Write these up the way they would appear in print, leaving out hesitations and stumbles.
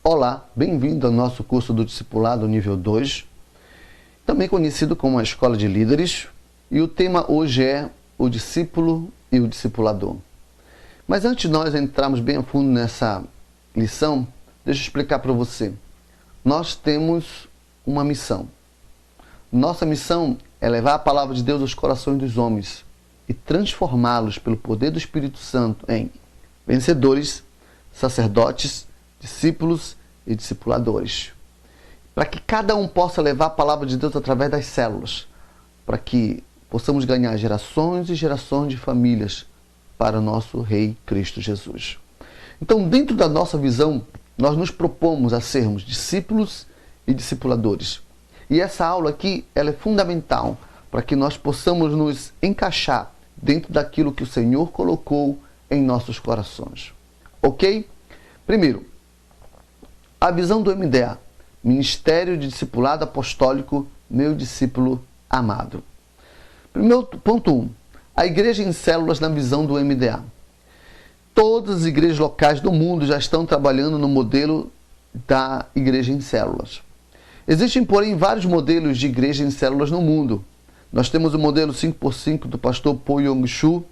Olá, bem-vindo ao nosso curso do Discipulado nível 2, também conhecido como a Escola de Líderes, e o tema hoje é o discípulo e o discipulador. Mas antes de nós entrarmos bem a fundo nessa lição, deixa eu explicar para você. Nós temos uma missão. Nossa missão é levar a palavra de Deus aos corações dos homens e transformá-los pelo poder do Espírito Santo em vencedores, sacerdotes, discípulos e discipuladores. Para que cada um possa levar a palavra de Deus através das células, para que possamos ganhar gerações e gerações de famílias para o nosso Rei Cristo Jesus. Então, dentro da nossa visão, nós nos propomos a sermos discípulos e discipuladores. E essa aula aqui, ela é fundamental para que nós possamos nos encaixar dentro daquilo que o Senhor colocou em nossos corações. Ok? Primeiro, a visão do MDA, Ministério de Discipulado Apostólico, meu discípulo amado. Primeiro, ponto 1. A igreja em células na visão do MDA. Todas as igrejas locais do mundo já estão trabalhando no modelo da igreja em células. Existem, porém, vários modelos de igreja em células no mundo. Nós temos o modelo 5x5 do pastor Po Yong-Soo,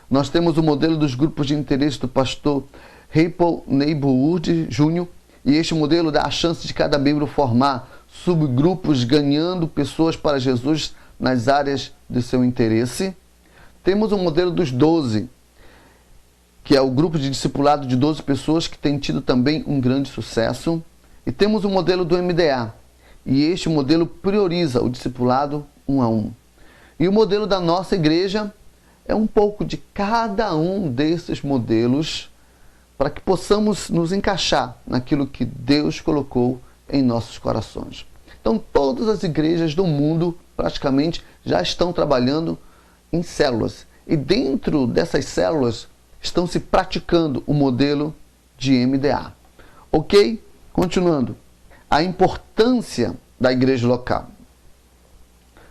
nós temos o modelo dos grupos de interesse do pastor Ripple Neighborhood Jr., e este modelo dá a chance de cada membro formar subgrupos ganhando pessoas para Jesus nas áreas de seu interesse. Temos o modelo dos 12, que é o grupo de discipulado de 12 pessoas que tem tido também um grande sucesso. E temos o modelo do MDA, e este modelo prioriza o discipulado 1 a 1. E o modelo da nossa igreja é um pouco de cada um desses modelos, para que possamos nos encaixar naquilo que Deus colocou em nossos corações. Então, todas as igrejas do mundo, praticamente, já estão trabalhando em células. E dentro dessas células, estão se praticando o modelo de MDA. Ok? Continuando. A importância da igreja local.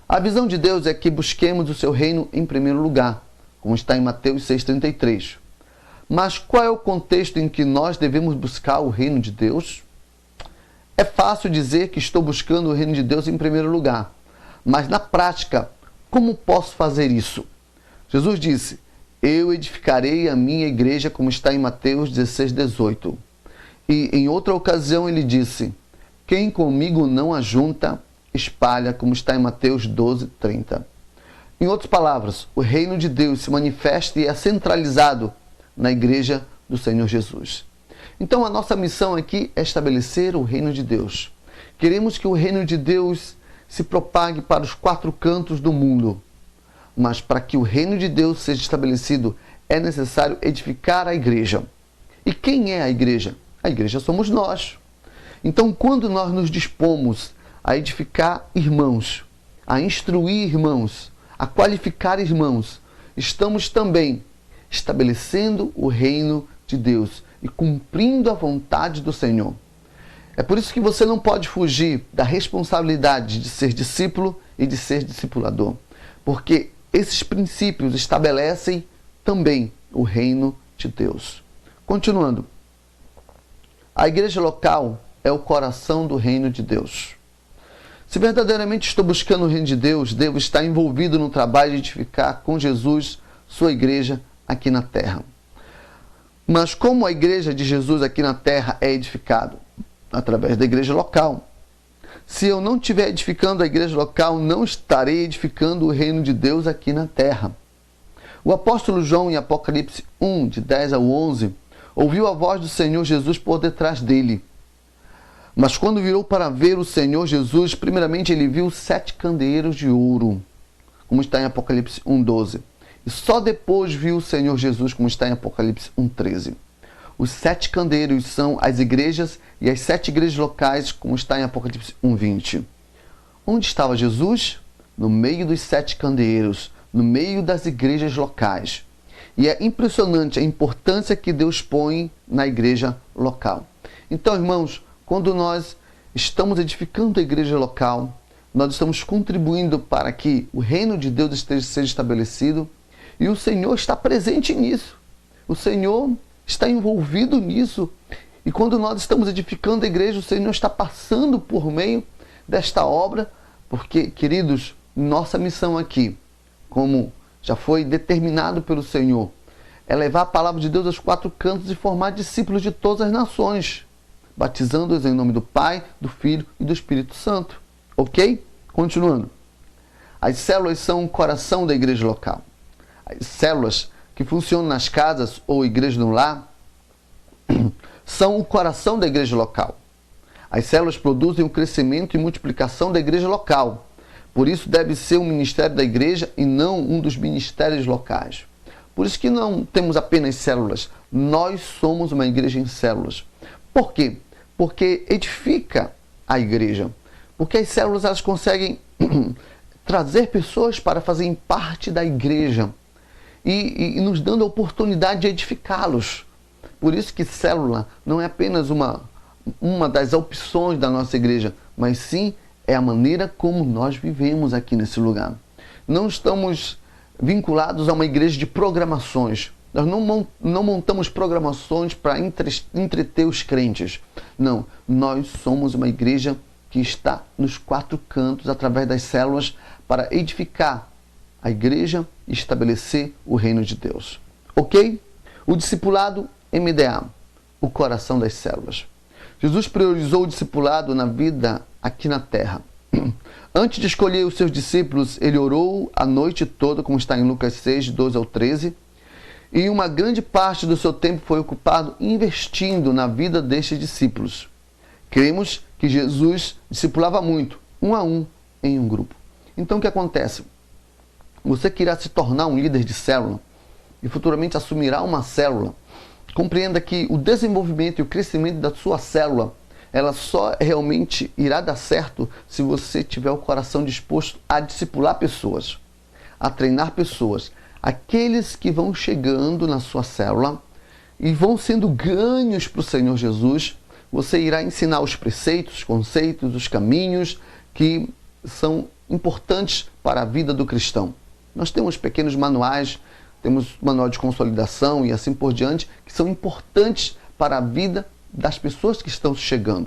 A visão de Deus é que busquemos o seu reino em primeiro lugar, como está em Mateus 6,33. Mas qual é o contexto em que nós devemos buscar o reino de Deus? É fácil dizer que estou buscando o reino de Deus em primeiro lugar, mas na prática, como posso fazer isso? Jesus disse: eu edificarei a minha igreja, como está em Mateus 16,18. E em outra ocasião ele disse: quem comigo não ajunta, espalha, como está em Mateus 12,30. Em outras palavras, o reino de Deus se manifesta e é centralizado na igreja do Senhor Jesus. Então a nossa missão aqui é estabelecer o reino de Deus. Queremos que o reino de Deus se propague para os 4 cantos do mundo. Mas para que o reino de Deus seja estabelecido, é necessário edificar a igreja. E quem é a igreja? A igreja somos nós. Então, quando nós nos dispomos a edificar irmãos, a instruir irmãos, a qualificar irmãos, estamos também estabelecendo o reino de Deus e cumprindo a vontade do Senhor. É por isso que você não pode fugir da responsabilidade de ser discípulo e de ser discipulador, porque esses princípios estabelecem também o reino de Deus. Continuando, a igreja local é o coração do reino de Deus. Se verdadeiramente estou buscando o reino de Deus, devo estar envolvido no trabalho de edificar com Jesus sua igreja aqui na terra. Mas como a igreja de Jesus aqui na terra é edificada? Através da igreja local. Se eu não estiver edificando a igreja local, não estarei edificando o reino de Deus aqui na terra. O apóstolo João, em Apocalipse 1, de 10 ao 11, ouviu a voz do Senhor Jesus por detrás dele. Mas quando virou para ver o Senhor Jesus, primeiramente ele viu 7 candeeiros de ouro, como está em Apocalipse 1:12. E só depois viu o Senhor Jesus, como está em Apocalipse 1:13. Os 7 candeeiros são as igrejas e as 7 igrejas locais, como está em Apocalipse 1:20. Onde estava Jesus? No meio dos 7 candeeiros, no meio das igrejas locais. E é impressionante a importância que Deus põe na igreja local. Então, irmãos, quando nós estamos edificando a igreja local, nós estamos contribuindo para que o reino de Deus seja estabelecido, e o Senhor está presente nisso. O Senhor está envolvido nisso E quando nós estamos edificando a igreja, o Senhor está passando por meio desta obra, porque, queridos, nossa missão aqui, como já foi determinado pelo Senhor, é levar a palavra de Deus aos 4 cantos e formar discípulos de todas as nações, batizando-os em nome do Pai, do Filho e do Espírito Santo. Ok? Continuando. As células são o coração da igreja local. As células que funcionam nas casas ou igreja no lar são o coração da igreja local. As células produzem o crescimento e multiplicação da igreja local. Por isso deve ser um ministério da igreja e não um dos ministérios locais. Por isso que não temos apenas células. Nós somos uma igreja em células. Por quê? Porque edifica a igreja. Porque as células elas conseguem trazer pessoas para fazerem parte da igreja e nos dando a oportunidade de edificá-los. Por isso que célula não é apenas uma das opções da nossa igreja, mas sim é a maneira como nós vivemos aqui nesse lugar. Não estamos vinculados a uma igreja de programações. Nós não montamos programações para entreter os crentes. Não, nós somos uma igreja que está nos 4 cantos, através das células, para edificar a igreja e estabelecer o reino de Deus. Ok? O discipulado MDA, o coração das células. Jesus priorizou o discipulado na vida aqui na terra. Antes de escolher os seus discípulos, ele orou a noite toda, como está em Lucas 6, 12 ao 13, e uma grande parte do seu tempo foi ocupado investindo na vida destes discípulos. Cremos que Jesus discipulava muito, um a um, em um grupo. Então o que acontece? Você que irá se tornar um líder de célula e futuramente assumirá uma célula, compreenda que o desenvolvimento e o crescimento da sua célula, ela só realmente irá dar certo se você tiver o coração disposto a discipular pessoas, a treinar pessoas. Aqueles que vão chegando na sua célula e vão sendo ganhos para o Senhor Jesus, você irá ensinar os preceitos, os conceitos, os caminhos que são importantes para a vida do cristão. Nós temos pequenos manuais, temos manual de consolidação e assim por diante, que são importantes para a vida das pessoas que estão chegando.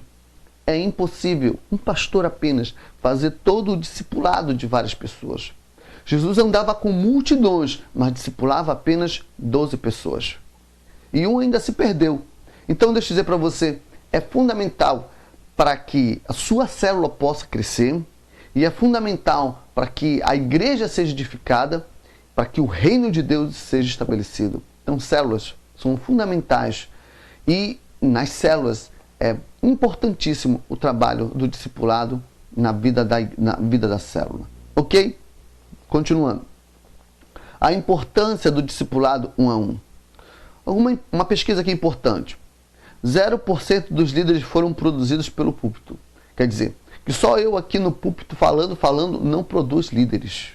É impossível um pastor apenas fazer todo o discipulado de várias pessoas. Jesus andava com multidões, mas discipulava apenas 12 pessoas. E um ainda se perdeu. Então, deixa eu dizer para você, é fundamental para que a sua célula possa crescer e é fundamental para que a igreja seja edificada, para que o reino de Deus seja estabelecido. Então, células são fundamentais e nas células é importantíssimo o trabalho do discipulado na vida da célula. Ok? Continuando. A importância do discipulado um a um. Uma pesquisa aqui importante. 0% dos líderes foram produzidos pelo púlpito. Quer dizer, que só eu aqui no púlpito falando não produz líderes.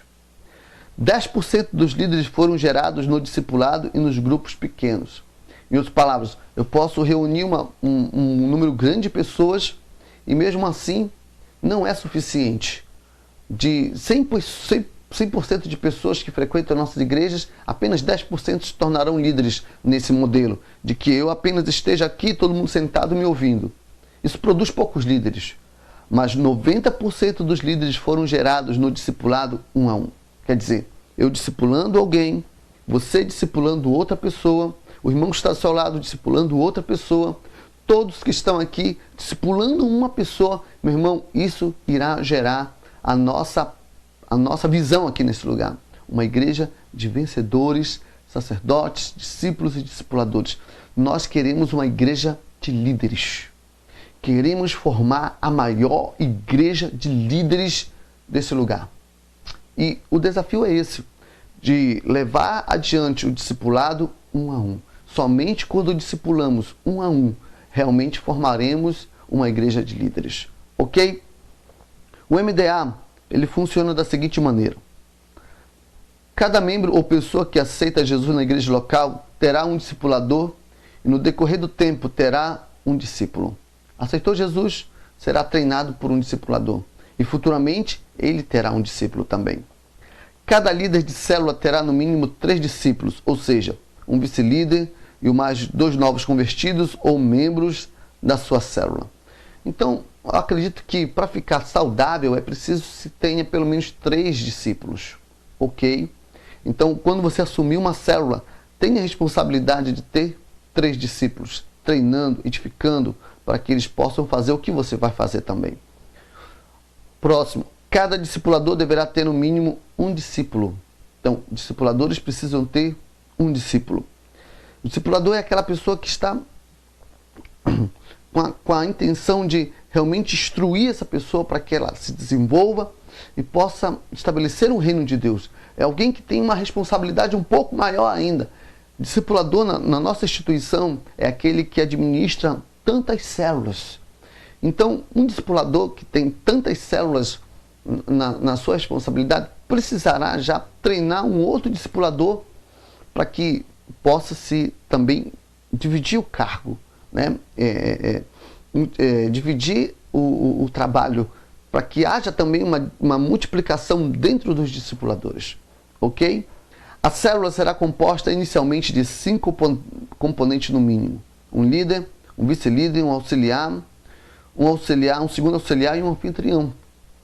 10% dos líderes foram gerados no discipulado e nos grupos pequenos. Em outras palavras, eu posso reunir um número grande de pessoas e mesmo assim não é suficiente. De 100% de pessoas que frequentam nossas igrejas, apenas 10% se tornarão líderes nesse modelo, de que eu apenas esteja aqui, todo mundo sentado me ouvindo. Isso produz poucos líderes, mas 90% dos líderes foram gerados no discipulado um a um. Quer dizer, eu discipulando alguém, você discipulando outra pessoa, o irmão que está ao seu lado discipulando outra pessoa, todos que estão aqui discipulando uma pessoa, meu irmão, isso irá gerar a nossa visão aqui nesse lugar. Uma igreja de vencedores, sacerdotes, discípulos e discipuladores. Nós queremos uma igreja de líderes. Queremos formar a maior igreja de líderes desse lugar. E o desafio é esse, de levar adiante o discipulado um a um. Somente quando discipulamos um a um, realmente formaremos uma igreja de líderes. Ok? O MDA, ele funciona da seguinte maneira. Cada membro ou pessoa que aceita Jesus na igreja local terá um discipulador e no decorrer do tempo terá um discípulo. Aceitou Jesus, será treinado por um discipulador e futuramente ele terá um discípulo também. Cada líder de célula terá no mínimo 3 discípulos, ou seja, um vice-líder e mais 2 novos convertidos ou membros da sua célula. Então, eu acredito que para ficar saudável é preciso que se tenha pelo menos 3 discípulos, ok? Então, quando você assumir uma célula, tenha a responsabilidade de ter 3 discípulos, treinando, edificando, para que eles possam fazer o que você vai fazer também. Próximo, cada discipulador deverá ter no mínimo um discípulo. Então, discipuladores precisam ter um discípulo. O discipulador é aquela pessoa que está com a intenção de realmente instruir essa pessoa para que ela se desenvolva e possa estabelecer um reino de Deus. É alguém que tem uma responsabilidade um pouco maior ainda. Discipulador na nossa instituição é aquele que administra tantas células. Então, um discipulador que tem tantas células na sua responsabilidade precisará já treinar um outro discipulador para que possa se também dividir o cargo, né? Dividir o trabalho para que haja também uma multiplicação dentro dos discipuladores, ok? A célula será composta inicialmente de 5 componentes no mínimo: um líder, um vice-líder, um auxiliar, um segundo auxiliar e um anfitrião.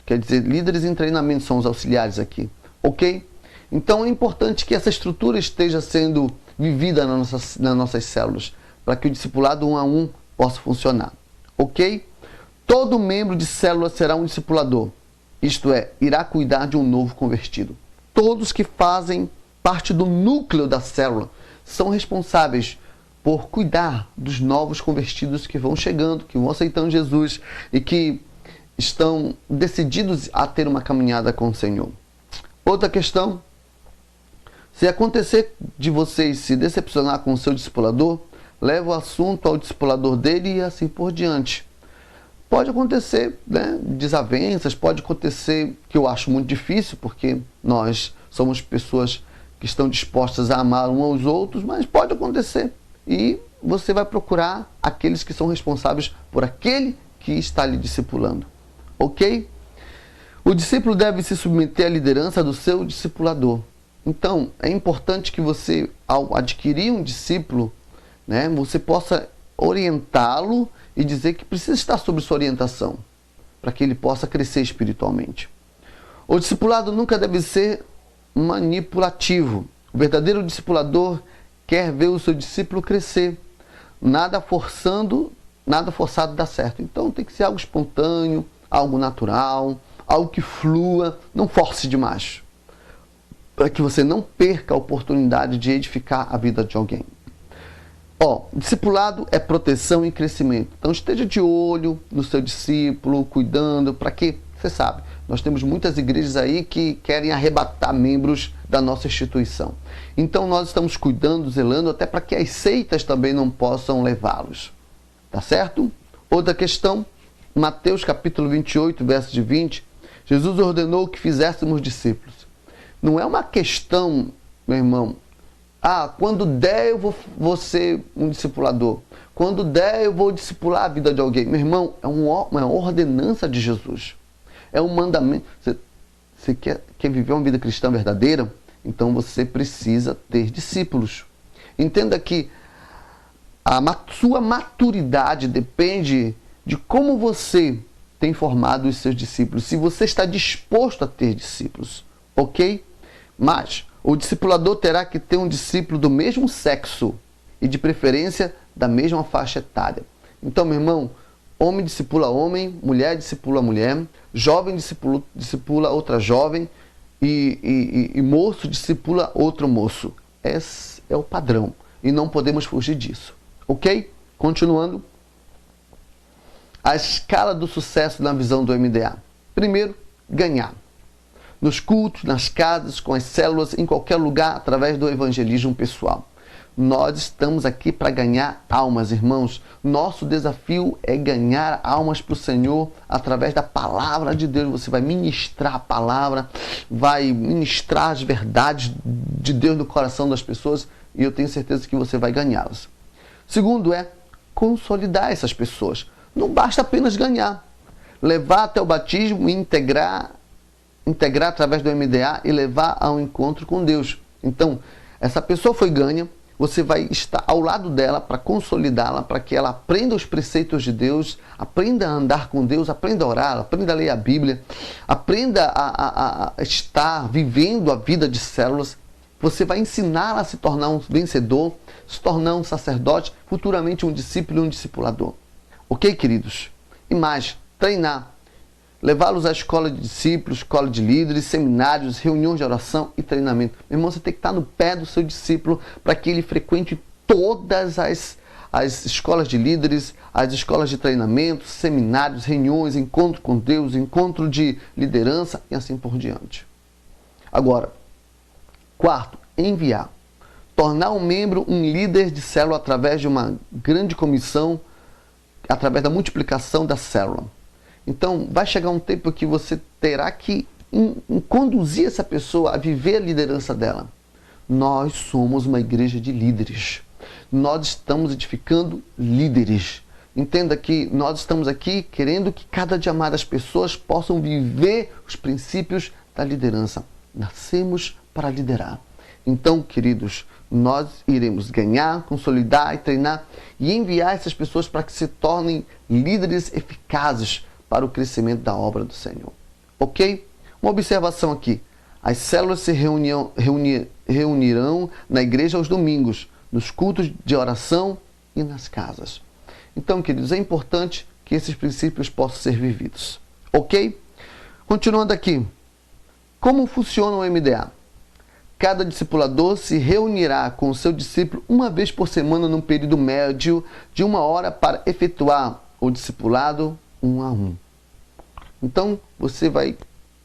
Quer dizer, líderes em treinamento são os auxiliares aqui, ok? Então é importante que essa estrutura esteja sendo vivida nas nossas células, para que o discipulado 1 a 1 possa funcionar, ok? Todo membro de célula será um discipulador, isto é, irá cuidar de um novo convertido. Todos que fazem parte do núcleo da célula são responsáveis por cuidar dos novos convertidos que vão chegando, que vão aceitando Jesus e que estão decididos a ter uma caminhada com o Senhor. Outra questão: se acontecer de vocês se decepcionar com o seu discipulador, leve o assunto ao discipulador dele e assim por diante. Pode acontecer, né, desavenças, pode acontecer, que eu acho muito difícil, porque nós somos pessoas que estão dispostas a amar uns aos outros, mas pode acontecer. E você vai procurar aqueles que são responsáveis por aquele que está lhe discipulando, ok? O discípulo deve se submeter à liderança do seu discipulador. Então, é importante que você, ao adquirir um discípulo, né, você possa orientá-lo e dizer que precisa estar sob sua orientação, para que ele possa crescer espiritualmente. O discipulado nunca deve ser manipulativo. O verdadeiro discipulador quer ver o seu discípulo crescer. Nada forçado dá certo. Então tem que ser algo espontâneo, algo natural, algo que flua, não force demais, para que você não perca a oportunidade de edificar a vida de alguém. Discipulado é proteção e crescimento. Então esteja de olho no seu discípulo, cuidando, para que, você sabe, nós temos muitas igrejas aí que querem arrebatar membros da nossa instituição. Então nós estamos cuidando, zelando, até para que as seitas também não possam levá-los. Tá certo? Outra questão, Mateus capítulo 28, verso de 20, Jesus ordenou que fizéssemos discípulos. Não é uma questão, meu irmão, quando der eu vou ser um discipulador. Quando der eu vou discipular a vida de alguém. Meu irmão, é uma ordenança de Jesus. É um mandamento. Você quer viver uma vida cristã verdadeira? Então você precisa ter discípulos. Entenda que a sua maturidade depende de como você tem formado os seus discípulos. Se você está disposto a ter discípulos, ok? Mas o discipulador terá que ter um discípulo do mesmo sexo e de preferência da mesma faixa etária. Então, meu irmão, homem discipula homem, mulher discipula mulher, jovem discipula outra jovem e moço discipula outro moço. Esse é o padrão e não podemos fugir disso, ok? Continuando, a escala do sucesso na visão do MDA. Primeiro, ganhar. Nos cultos, nas casas, com as células, em qualquer lugar, através do evangelismo pessoal. Nós estamos aqui para ganhar almas, irmãos. Nosso desafio é ganhar almas para o Senhor através da palavra de Deus. Você vai ministrar a palavra, vai ministrar as verdades de Deus no coração das pessoas e eu tenho certeza que você vai ganhá-las. Segundo é consolidar essas pessoas. Não basta apenas ganhar. Levar até o batismo e integrar através do MDA e levar ao encontro com Deus. Então, essa pessoa foi ganha, você vai estar ao lado dela para consolidá-la, para que ela aprenda os preceitos de Deus, aprenda a andar com Deus, aprenda a orar, aprenda a ler a Bíblia, aprenda a estar vivendo a vida de células. Você vai ensiná-la a se tornar um vencedor, se tornar um sacerdote, futuramente um discípulo e um discipulador. Ok, queridos? E mais, treinar. Levá-los à escola de discípulos, escola de líderes, seminários, reuniões de oração e treinamento. Meu irmão, você tem que estar no pé do seu discípulo para que ele frequente todas as escolas de líderes, as escolas de treinamento, seminários, reuniões, encontro com Deus, encontro de liderança e assim por diante. Agora, quarto, enviar. Tornar um membro um líder de célula através de uma grande comissão, através da multiplicação da célula. Então, vai chegar um tempo que você terá que conduzir essa pessoa a viver a liderança dela. Nós somos uma igreja de líderes. Nós estamos edificando líderes. Entenda que nós estamos aqui querendo que cada dia mais as pessoas possam viver os princípios da liderança. Nascemos para liderar. Então, queridos, nós iremos ganhar, consolidar e treinar e enviar essas pessoas para que se tornem líderes eficazes para o crescimento da obra do Senhor. Ok? Uma observação aqui. As células se reunirão na igreja aos domingos, nos cultos de oração e nas casas. Então, queridos, é importante que esses princípios possam ser vividos. Ok? Continuando aqui. Como funciona o MDA? Cada discipulador se reunirá com o seu discípulo uma vez por semana num período médio de 1 hora para efetuar o discipulado 1 a 1. Então, você vai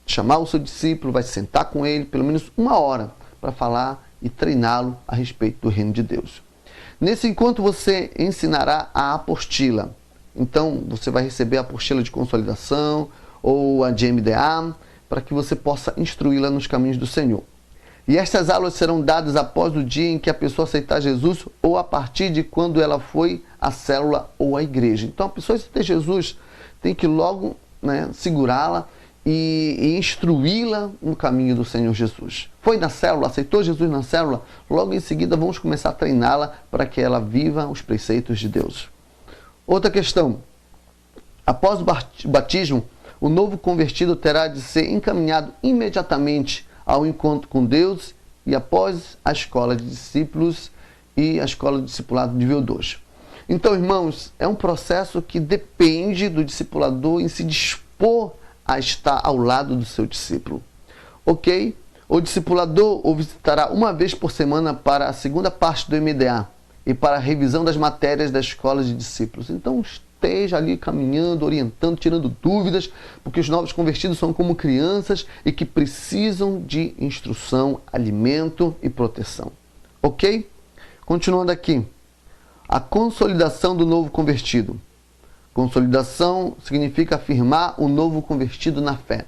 chamar o seu discípulo, vai sentar com ele pelo menos 1 hora para falar e treiná-lo a respeito do reino de Deus. Nesse encontro, você ensinará a apostila. Então, você vai receber a apostila de consolidação ou a de MDA para que você possa instruí-la nos caminhos do Senhor. E estas aulas serão dadas após o dia em que a pessoa aceitar Jesus ou a partir de quando ela foi à célula ou à igreja. Então, a pessoa aceitar Jesus tem que logo segurá-la e instruí-la no caminho do Senhor Jesus. Foi na célula, aceitou Jesus na célula, logo em seguida vamos começar a treiná-la para que ela viva os preceitos de Deus. Outra questão. Após o batismo, o novo convertido terá de ser encaminhado imediatamente ao encontro com Deus e após a escola de discípulos e a escola de discipulado nível 2. Então, irmãos, é um processo que depende do discipulador em se dispor a estar ao lado do seu discípulo. Ok? O discipulador o visitará uma vez por semana para a segunda parte do MDA e para a revisão das matérias da escola de discípulos. Então, esteja ali caminhando, orientando, tirando dúvidas, porque os novos convertidos são como crianças e que precisam de instrução, alimento e proteção. Ok? Continuando aqui. A consolidação do novo convertido. Consolidação significa afirmar o novo convertido na fé.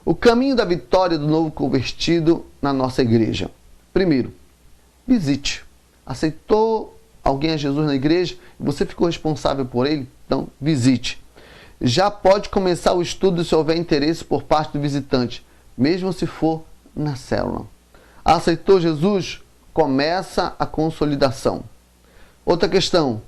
O caminho da vitória do novo convertido na nossa igreja. Primeiro, visite. Aceitou alguém a Jesus na igreja e você ficou responsável por ele? Então, visite. Já pode começar o estudo se houver interesse por parte do visitante, mesmo se for na célula. Aceitou Jesus? Começa a consolidação. Outra questão,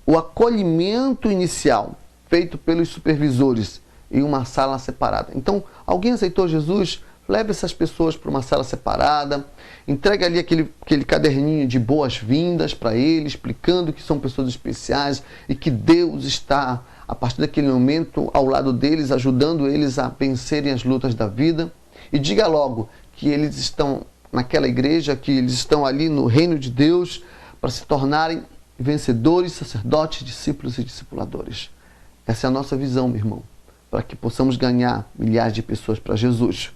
o acolhimento inicial feito pelos supervisores em uma sala separada. Então, alguém aceitou Jesus? Leve essas pessoas para uma sala separada, entregue ali aquele caderninho de boas-vindas para eles, explicando que são pessoas especiais e que Deus está, a partir daquele momento, ao lado deles, ajudando eles a vencerem as lutas da vida. E diga logo que eles estão naquela igreja, que eles estão ali no reino de Deus para se tornarem vencedores, sacerdotes, discípulos e discipuladores. Essa é a nossa visão, meu irmão, para que possamos ganhar milhares de pessoas para Jesus.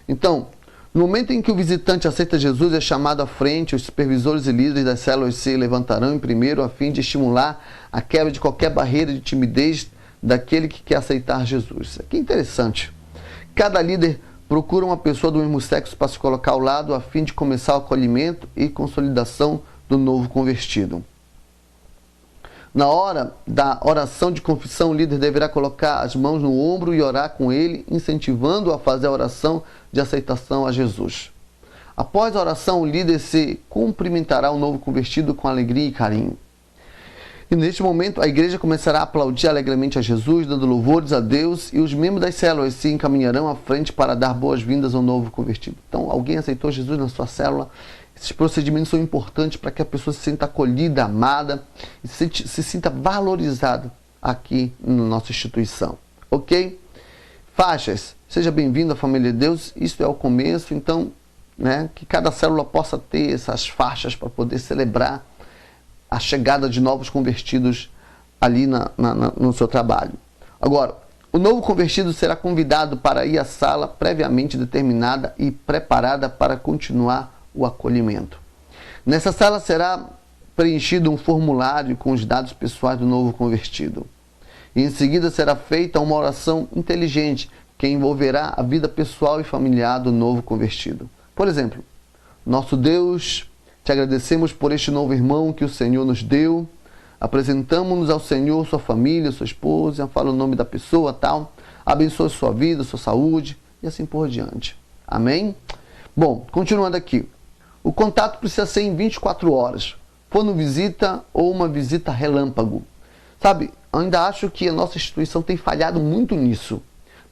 Então, no momento em que o visitante aceita Jesus, é chamado à frente, os supervisores e líderes das células se levantarão em primeiro a fim de estimular a quebra de qualquer barreira de timidez daquele que quer aceitar Jesus. Isso aqui é interessante. Cada líder procura uma pessoa do mesmo sexo para se colocar ao lado a fim de começar o acolhimento e consolidação do novo convertido. Na hora da oração de confissão, o líder deverá colocar as mãos no ombro e orar com ele, incentivando-o a fazer a oração de aceitação a Jesus. Após a oração, o líder se cumprimentará o novo convertido com alegria e carinho. E neste momento, a igreja começará a aplaudir alegremente a Jesus, dando louvores a Deus, e os membros das células se encaminharão à frente para dar boas-vindas ao novo convertido. Então, alguém aceitou Jesus na sua célula? Esses procedimentos são importantes para que a pessoa se sinta acolhida, amada, e se sinta valorizada aqui na nossa instituição. Ok? Faixas. Seja bem-vindo à família de Deus. Isso é o começo, então, que cada célula possa ter essas faixas para poder celebrar a chegada de novos convertidos ali no seu trabalho. Agora, o novo convertido será convidado para ir à sala previamente determinada e preparada para continuar o acolhimento. Nessa sala será preenchido um formulário com os dados pessoais do novo convertido. E em seguida será feita uma oração inteligente que envolverá a vida pessoal e familiar do novo convertido. Por exemplo, nosso Deus, te agradecemos por este novo irmão que o Senhor nos deu. Apresentamos-nos ao Senhor, sua família, sua esposa, fala o nome da pessoa, tal. Abençoe sua vida, sua saúde e assim por diante. Amém? Bom, continuando aqui. O contato precisa ser em 24 horas. Fono visita ou uma visita relâmpago. Sabe, ainda acho que a nossa instituição tem falhado muito nisso.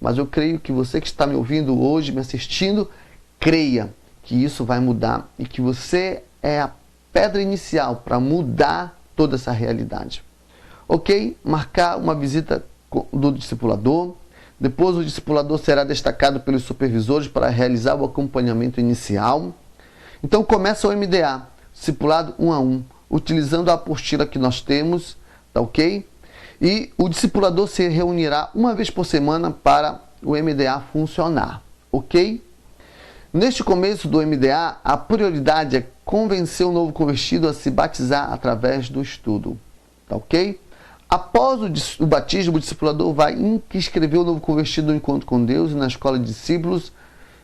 Mas eu creio que você que está me ouvindo hoje, me assistindo, creia que isso vai mudar e que você é a pedra inicial para mudar toda essa realidade. Ok? Marcar uma visita do discipulador. Depois o discipulador será destacado pelos supervisores para realizar o acompanhamento inicial. Então começa o MDA, discipulado 1 a 1, utilizando a apostila que nós temos, tá ok? E o discipulador se reunirá uma vez por semana para o MDA funcionar, ok? Neste começo do MDA, a prioridade é convencer o novo convertido a se batizar através do estudo. Tá ok? Após o batismo, o discipulador vai inscrever o novo convertido no encontro com Deus e na escola de discípulos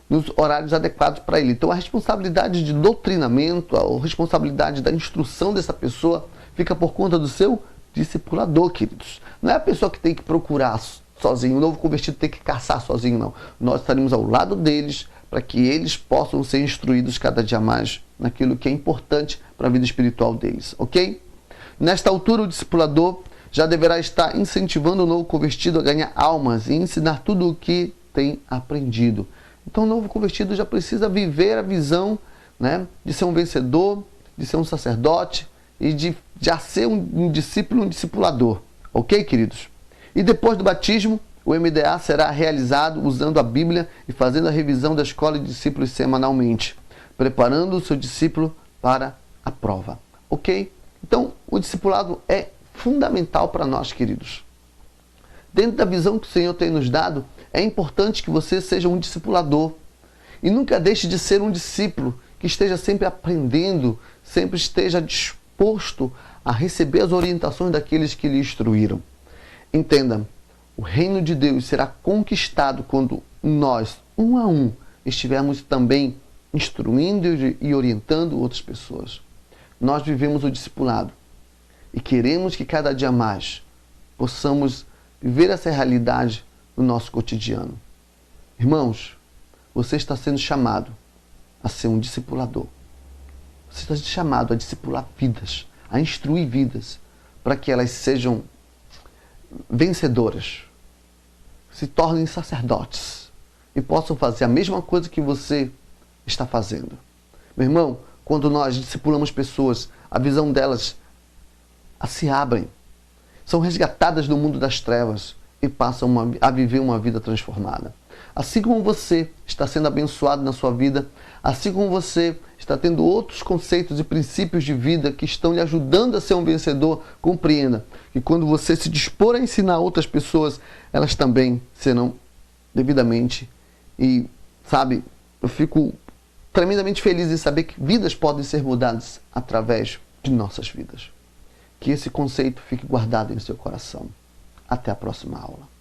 nos horários adequados para ele. Então a responsabilidade de doutrinamento, a responsabilidade da instrução dessa pessoa fica por conta do seu discipulador, queridos. Não é a pessoa que tem que procurar sozinho, o novo convertido tem que caçar sozinho, não. Nós estaremos ao lado deles para que eles possam ser instruídos cada dia mais naquilo que é importante para a vida espiritual deles, ok? Nesta altura, o discipulador já deverá estar incentivando o novo convertido a ganhar almas e ensinar tudo o que tem aprendido. Então, o novo convertido já precisa viver a visão, de ser um vencedor, de ser um sacerdote e de já ser um discípulo, um discipulador, ok, queridos? E depois do batismo, o MDA será realizado usando a Bíblia e fazendo a revisão da escola de discípulos semanalmente, preparando o seu discípulo para a prova. Ok? Então, o discipulado é fundamental para nós, queridos. Dentro da visão que o Senhor tem nos dado, é importante que você seja um discipulador. E nunca deixe de ser um discípulo que esteja sempre aprendendo, sempre esteja disposto a receber as orientações daqueles que lhe instruíram. Entenda, o reino de Deus será conquistado quando nós, 1 a 1, estivermos também instruindo e orientando outras pessoas. Nós vivemos o discipulado e queremos que cada dia mais possamos viver essa realidade no nosso cotidiano. Irmãos, você está sendo chamado a ser um discipulador. Você está sendo chamado a discipular vidas, a instruir vidas, para que elas sejam vencedoras, se tornem sacerdotes e possam fazer a mesma coisa que você está fazendo. Meu irmão, quando nós discipulamos pessoas, a visão delas se abrem, são resgatadas do mundo das trevas e passam a viver uma vida transformada. Assim como você está sendo abençoado na sua vida, assim como você está tendo outros conceitos e princípios de vida que estão lhe ajudando a ser um vencedor, compreenda que quando você se dispor a ensinar outras pessoas, elas também serão devidamente. E, sabe, eu fico tremendamente feliz em saber que vidas podem ser mudadas através de nossas vidas. Que esse conceito fique guardado em seu coração. Até a próxima aula.